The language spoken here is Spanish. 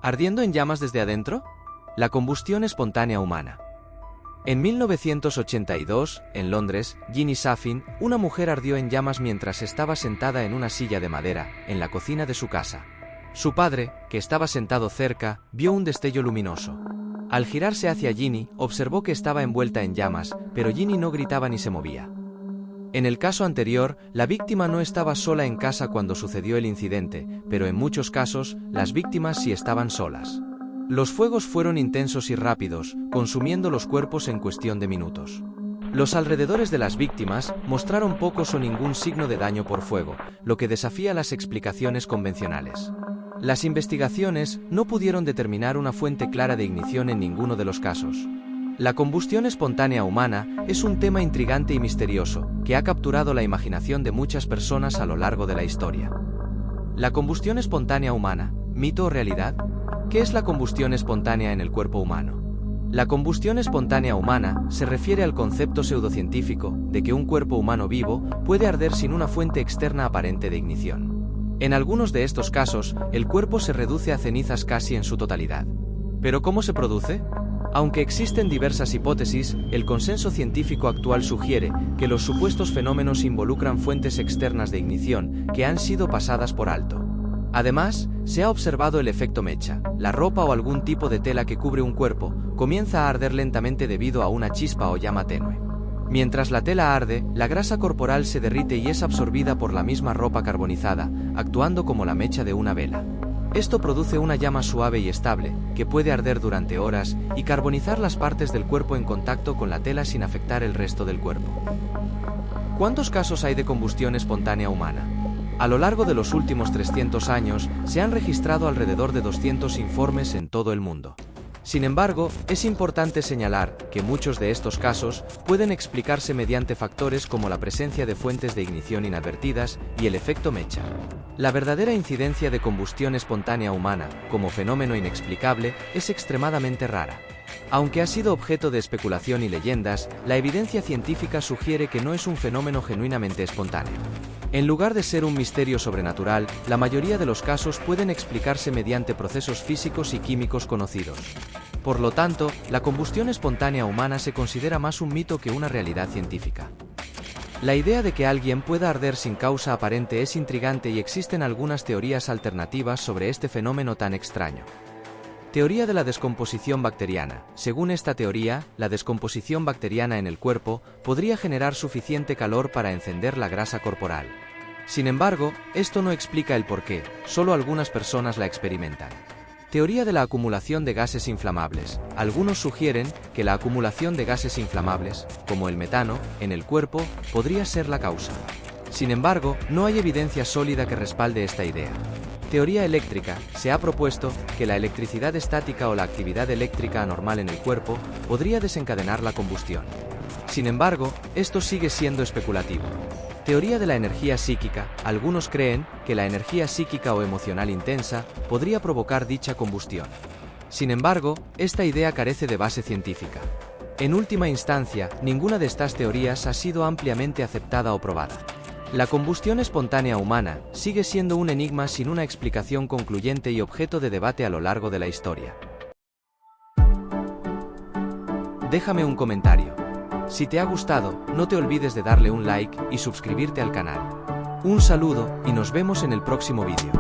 ¿Ardiendo en llamas desde adentro? La combustión espontánea humana. En 1982, en Londres, Ginny Saffin, una mujer ardió en llamas mientras estaba sentada en una silla de madera, en la cocina de su casa. Su padre, que estaba sentado cerca, vio un destello luminoso. Al girarse hacia Ginny, observó que estaba envuelta en llamas, pero Ginny no gritaba ni se movía. En el caso anterior, la víctima no estaba sola en casa cuando sucedió el incidente, pero en muchos casos, las víctimas sí estaban solas. Los fuegos fueron intensos y rápidos, consumiendo los cuerpos en cuestión de minutos. Los alrededores de las víctimas mostraron pocos o ningún signo de daño por fuego, lo que desafía las explicaciones convencionales. Las investigaciones no pudieron determinar una fuente clara de ignición en ninguno de los casos. La combustión espontánea humana es un tema intrigante y misterioso, que ha capturado la imaginación de muchas personas a lo largo de la historia. La combustión espontánea humana, ¿mito o realidad? ¿Qué es la combustión espontánea en el cuerpo humano? La combustión espontánea humana se refiere al concepto pseudocientífico de que un cuerpo humano vivo puede arder sin una fuente externa aparente de ignición. En algunos de estos casos, el cuerpo se reduce a cenizas casi en su totalidad. ¿Pero cómo se produce? Aunque existen diversas hipótesis, el consenso científico actual sugiere que los supuestos fenómenos involucran fuentes externas de ignición que han sido pasadas por alto. Además, se ha observado el efecto mecha. La ropa o algún tipo de tela que cubre un cuerpo comienza a arder lentamente debido a una chispa o llama tenue. Mientras la tela arde, la grasa corporal se derrite y es absorbida por la misma ropa carbonizada, actuando como la mecha de una vela. Esto produce una llama suave y estable, que puede arder durante horas y carbonizar las partes del cuerpo en contacto con la tela sin afectar el resto del cuerpo. ¿Cuántos casos hay de combustión espontánea humana? A lo largo de los últimos 300 años, se han registrado alrededor de 200 informes en todo el mundo. Sin embargo, es importante señalar que muchos de estos casos pueden explicarse mediante factores como la presencia de fuentes de ignición inadvertidas y el efecto mecha. La verdadera incidencia de combustión espontánea humana, como fenómeno inexplicable, es extremadamente rara. Aunque ha sido objeto de especulación y leyendas, la evidencia científica sugiere que no es un fenómeno genuinamente espontáneo. En lugar de ser un misterio sobrenatural, la mayoría de los casos pueden explicarse mediante procesos físicos y químicos conocidos. Por lo tanto, la combustión espontánea humana se considera más un mito que una realidad científica. La idea de que alguien pueda arder sin causa aparente es intrigante y existen algunas teorías alternativas sobre este fenómeno tan extraño. Teoría de la descomposición bacteriana. Según esta teoría, la descomposición bacteriana en el cuerpo podría generar suficiente calor para encender la grasa corporal. Sin embargo, esto no explica el porqué, solo algunas personas la experimentan. Teoría de la acumulación de gases inflamables. Algunos sugieren que la acumulación de gases inflamables, como el metano, en el cuerpo, podría ser la causa. Sin embargo, no hay evidencia sólida que respalde esta idea. Teoría eléctrica. Se ha propuesto que la electricidad estática o la actividad eléctrica anormal en el cuerpo podría desencadenar la combustión. Sin embargo, esto sigue siendo especulativo. Teoría de la energía psíquica. Algunos creen que la energía psíquica o emocional intensa podría provocar dicha combustión. Sin embargo, esta idea carece de base científica. En última instancia, ninguna de estas teorías ha sido ampliamente aceptada o probada. La combustión espontánea humana sigue siendo un enigma sin una explicación concluyente y objeto de debate a lo largo de la historia. Déjame un comentario. Si te ha gustado, no te olvides de darle un like y suscribirte al canal. Un saludo y nos vemos en el próximo vídeo.